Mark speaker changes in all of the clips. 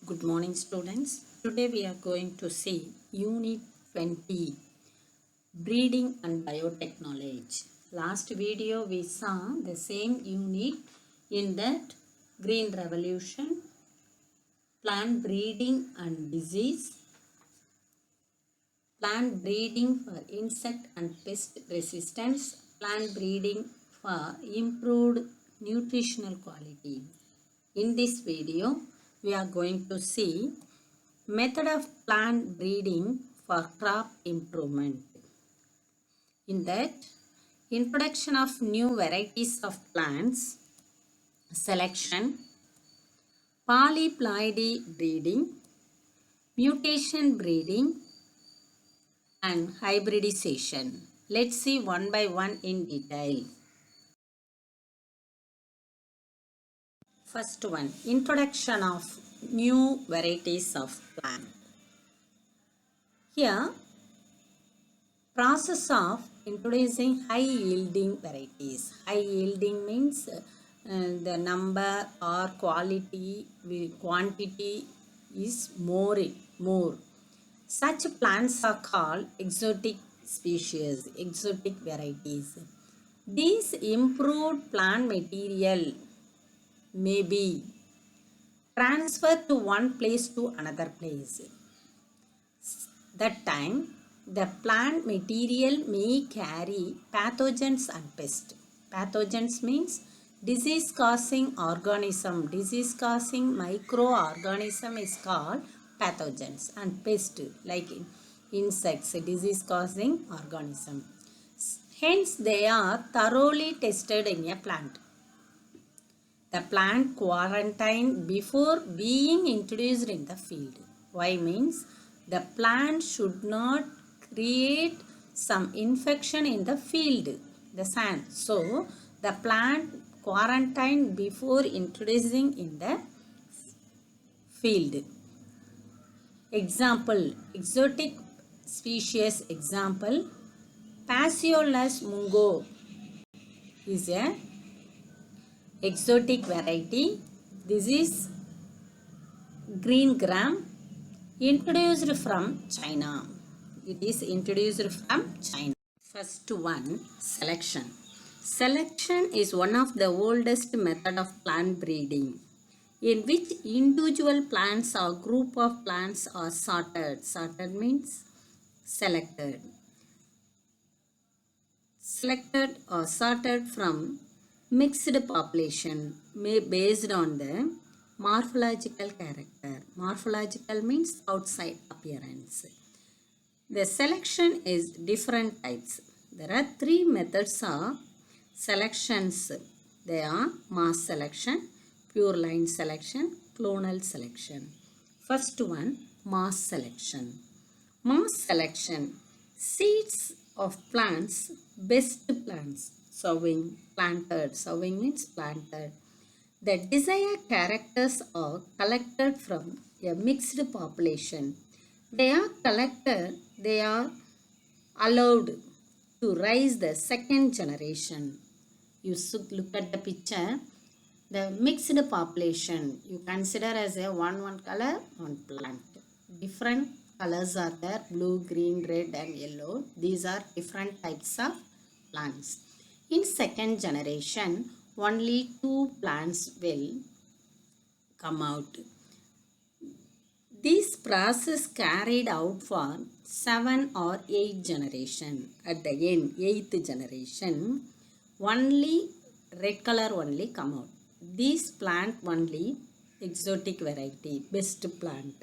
Speaker 1: Good morning, students. Today we are going to see Unit 20, Breeding and Biotechnology. Last video we saw the same unit in that Green Revolution, Plant Breeding and Disease, Plant Breeding for Insect and Pest Resistance, Plant Breeding for Improved Nutritional Quality. In this video, we are going to see method of plant breeding for crop improvement. In that, introduction of new varieties of plants, selection, polyploidy breeding, mutation breeding, and hybridization. Let's see one by one in detail. First one, introduction of new varieties of plant. Here, process of introducing high yielding varieties. High yielding means the number or quantity is more. Such plants are called exotic species, exotic varieties. These improved plant material may be transferred to one place to another place. That time, the plant material may carry pathogens and pests. Pathogens means disease-causing organism. Disease-causing microorganism is called pathogens, and pest like insects, disease-causing organism. Hence, they are thoroughly tested in a plant. The plant quarantined before being introduced in the field. Why means the plant should not create some infection in the field, the sand. So, the plant quarantined before introducing in the field. Example, exotic species example, Phaseolus mungo is a exotic variety. This is green gram introduced from China. It is introduced from China. First one, selection. Selection is one of the oldest method of plant breeding, in which individual plants or group of plants are sorted. Sorted means selected. Selected or sorted from mixed population based on the morphological character. Morphological means outside appearance. The selection is different types. There are three methods of selections. They are mass selection, pure line selection, clonal selection. First one, mass selection. Mass selection, seeds of plants, best plants, sowing, planted. Sowing means planted. The desired characters are collected from a mixed population. They are collected, they are allowed to raise the second generation. You should look at the picture. The mixed population, you consider as a one color, one plant. Different colors are there, blue, green, red and yellow. These are different types of plants. In second generation, only two plants will come out. This process carried out for 7 or 8 generation. At the end, 8th generation, only red color only come out. This plant only exotic variety, best plant.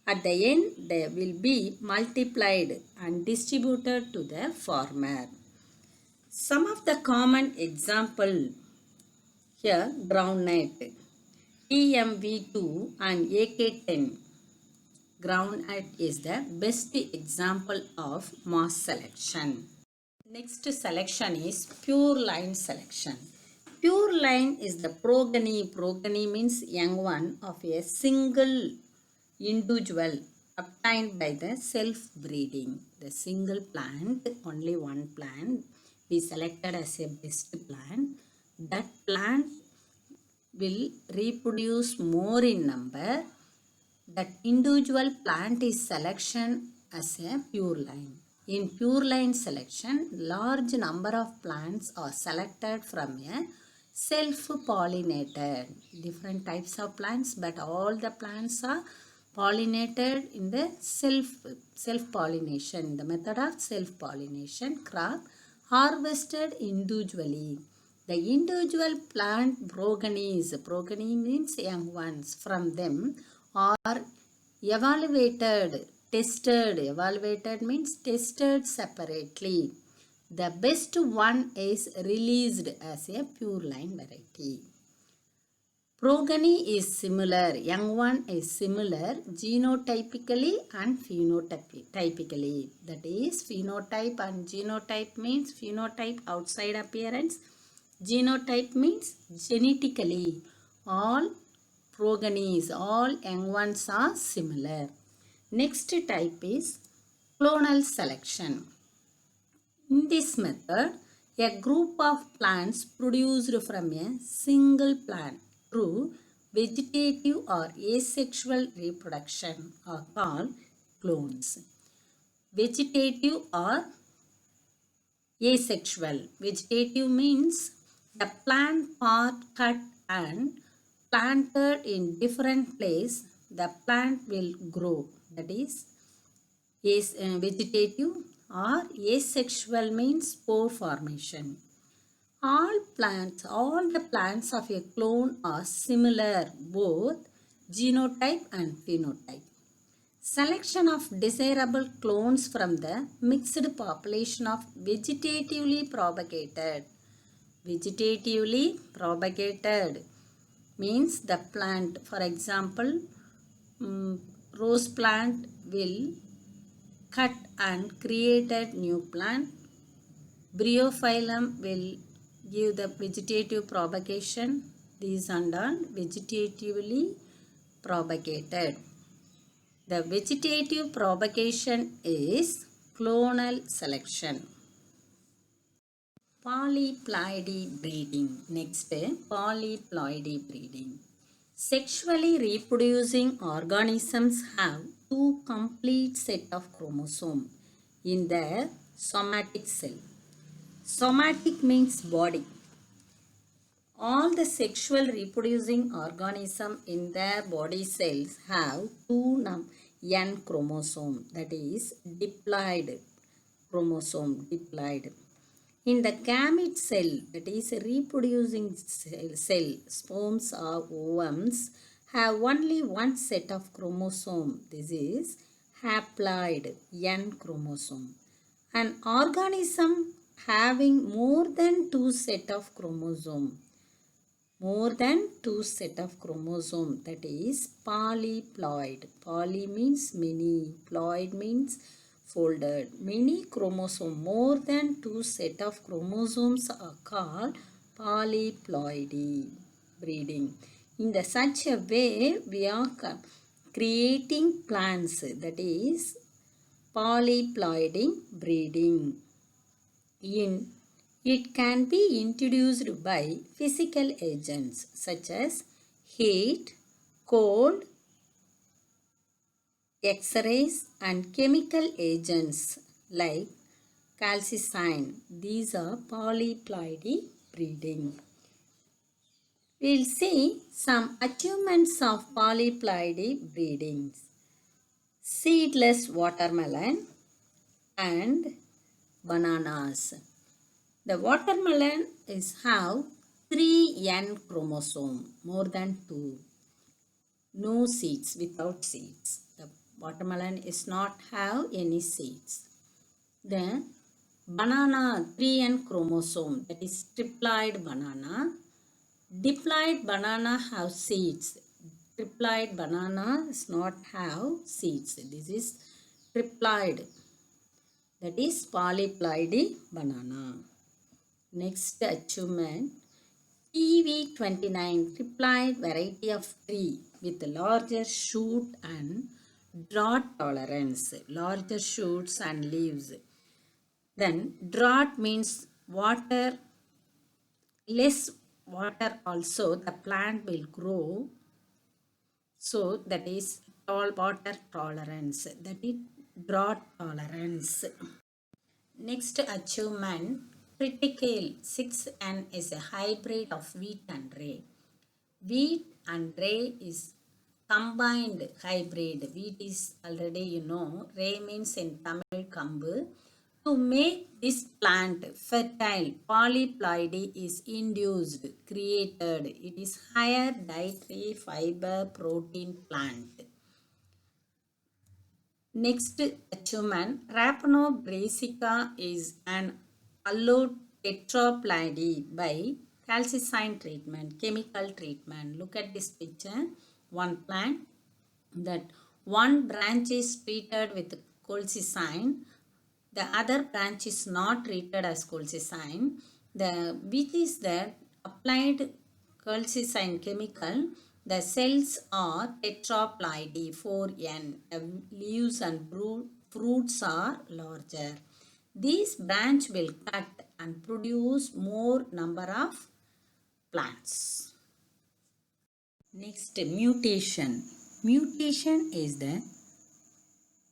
Speaker 1: At the end, they will be multiplied and distributed to the farmer. Some of the common example here, groundnut, TMV2 and AK10. Groundnut is the best example of mass selection. Next selection is pure line selection. Pure line is the progeny. Progeny means young one of a single individual obtained by the self-breeding. The single plant, only one plant, be selected as a best plant. That plant will reproduce more in number that individual plant is selection as a pure line. In pure line selection, large number of plants are selected from a self-pollinated. Different types of plants, but all the plants are pollinated in the self-pollination. The method of self-pollination crop harvested individually. The individual plant progenies means young ones, from them are evaluated means tested separately. The best one is released as a pure line variety. Progeny is similar, young one is similar genotypically and phenotypically. That is, phenotype and genotype means phenotype outside appearance, genotype means genetically. All progenies, all young ones are similar. Next type is clonal selection. In this method, a group of plants produced from a single plant through vegetative or asexual reproduction are called clones. Vegetative or asexual. Vegetative means the plant part cut and planted in different place, the plant will grow. That is vegetative. Or asexual means spore formation. All the plants of a clone are similar, both genotype and phenotype. Selection of desirable clones from the mixed population of vegetatively propagated. Vegetatively propagated means the plant, for example, rose plant will cut and create a new plant. Bryophyllum will give the vegetative propagation. These are all vegetatively propagated. The vegetative propagation is clonal selection. Polyploidy breeding. Next, polyploidy breeding. Sexually reproducing organisms have two complete set of chromosomes in their somatic cell. Somatic means body. All the sexual reproducing organisms in their body cells have two N chromosome, that is diploid chromosome, diploid. In the gamete cell, that is a reproducing cell, sperms or ovums have only one set of chromosome. This is haploid, N chromosome. An organism having more than two set of chromosome, that is polyploid. Poly means many, ploid means folded. Many chromosomes, more than two set of chromosomes are called polyploidy breeding. In such a way, we are creating plants, that is polyploidy breeding. It can be introduced by physical agents such as heat, cold, X-rays and chemical agents like calcicine. These are polyploidy breeding. We'll see some achievements of polyploidy breeding. Seedless watermelon and bananas. The watermelon have 3 N chromosome, more than 2. No seeds, without seeds. The watermelon is not have any seeds. Then banana 3 N chromosome, that is triploid banana. Diploid banana have seeds. Triploid banana does not have seeds. This is triploid, that is polyploidy banana. Next achievement, PV29, triploid variety of tree with larger shoot and drought tolerance, larger shoots and leaves. Then drought means water, less water also the plant will grow. So that is water tolerance, that is drought tolerance. Next achievement, critical 6N is a hybrid of wheat and rye. Wheat and rye is combined hybrid. Wheat is already you know, rye means in Tamil kambu. To make this plant fertile, polyploidy is induced, created. It is higher dietary fiber protein plant. Next achievement, Rhamnobrassica is an allotetraploidy by calcicine treatment, chemical treatment. Look at this picture. One plant, that one branch is treated with colchicine, the other branch is not treated as colchicine. Which is that applied colchicine chemical, the cells are tetraploidy 4N. The leaves and fruits are larger. This branch will cut and produce more number of plants. Next, mutation. Mutation is the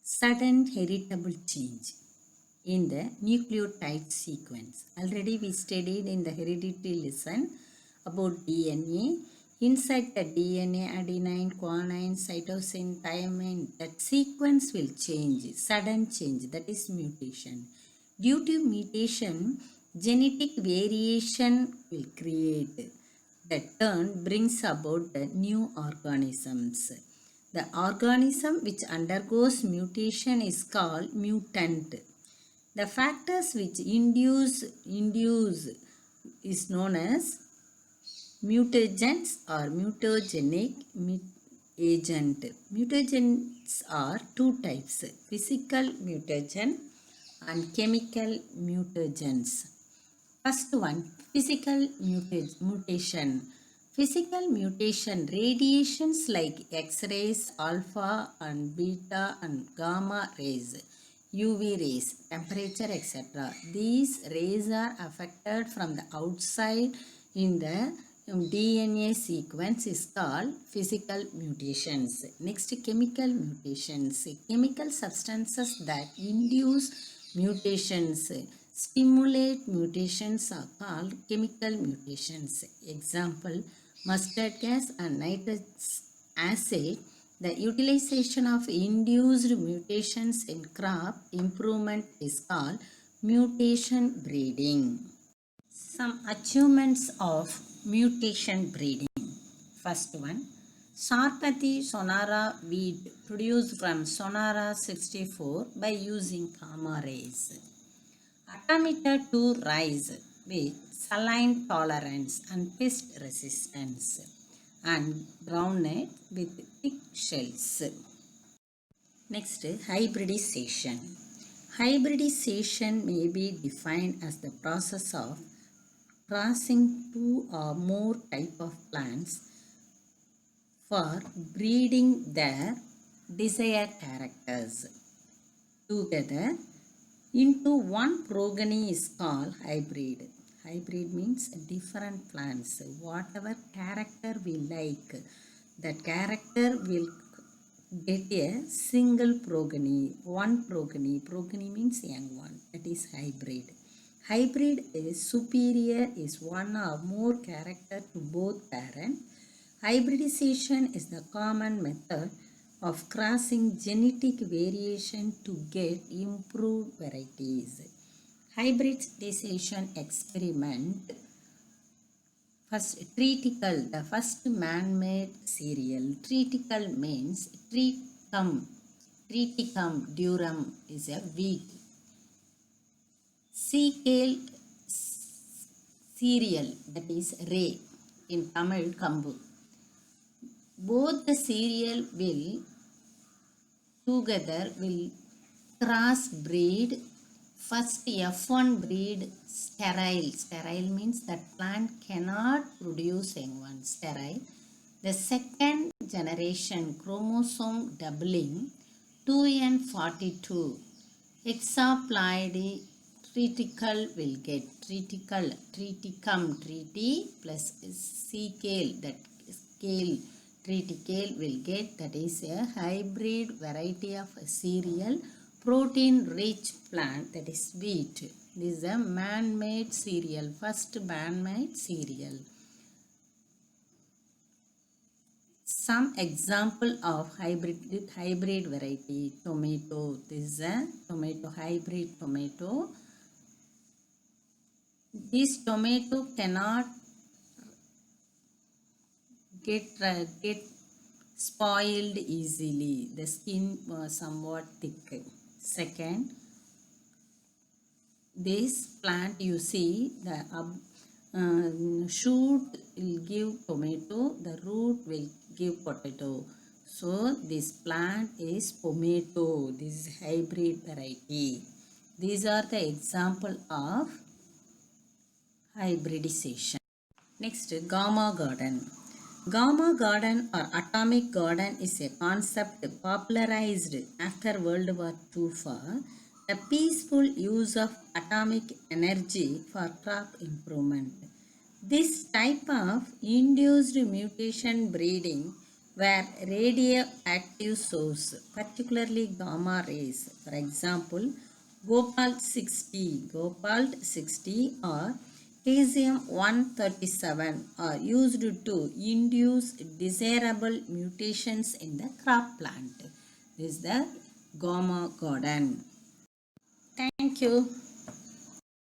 Speaker 1: sudden heritable change in the nucleotide sequence. Already we studied in the hereditary lesson about DNA. Inside the DNA, adenine, guanine, cytosine, thymine, that sequence will change, sudden change, that is mutation. Due to mutation, genetic variation will create. That turn brings about the new organisms. The organism which undergoes mutation is called mutant. The factors which induce is known as mutagens or mutagenic agent. Mutagens are two types, physical mutagen and chemical mutagens. First one, physical mutation. Physical mutation, radiations like X-rays, alpha and beta and gamma rays, UV rays, temperature, etc. These rays are affected from the outside in the DNA sequence is called physical mutations. Next, chemical mutations. Chemical substances that induce mutations, stimulate mutations are called chemical mutations. Example, mustard gas and nitric acid. The utilization of induced mutations in crop improvement is called mutation breeding. Some achievements of mutation breeding. First one, Sarpati Sonara wheat produced from Sonara 64 by using gamma rays. Atamita 2 rice with saline tolerance and pest resistance, and groundnut with thick shells. Next, hybridization. Hybridization may be defined as the process of crossing two or more type of plants for breeding their desired characters together into one progeny is called hybrid. Hybrid means different plants. Whatever character we like, that character will get a single progeny, one progeny. Progeny means young one. That is hybrid. Hybrid is superior is one or more character to both parents. Hybridization is the common method of crossing genetic variation to get improved varieties. Hybridization experiment. First, treacle, the first man-made cereal. Treacle means triticum durum is a wheat. Cereal cereal, that is rye in Tamil kambu. Both the cereal will together will cross breed. First F1 breed sterile. Sterile means that plant cannot produce young one. Sterile. The second generation chromosome doubling 2n42 hexaploidy triticale will get triticum plus scale, that scale triticale will get, that is a hybrid variety of a cereal protein rich plant, that is wheat. This is a man-made cereal, first man-made cereal. Some example of hybrid variety: tomato. This is a tomato, hybrid tomato. This tomato cannot get spoiled easily. The skin was somewhat thick. Second, this plant, you see the shoot will give tomato, the root will give potato. So this plant is pomato. This is hybrid variety. These are the example of hybridization. Next, gamma garden. Gamma garden or atomic garden is a concept popularized after World War II for the peaceful use of atomic energy for crop improvement. This type of induced mutation breeding where radioactive source, particularly gamma rays, for example, Gopal-60 or Caesium-137 are used to induce desirable mutations in the crop plant. This is the gamma garden. Thank you.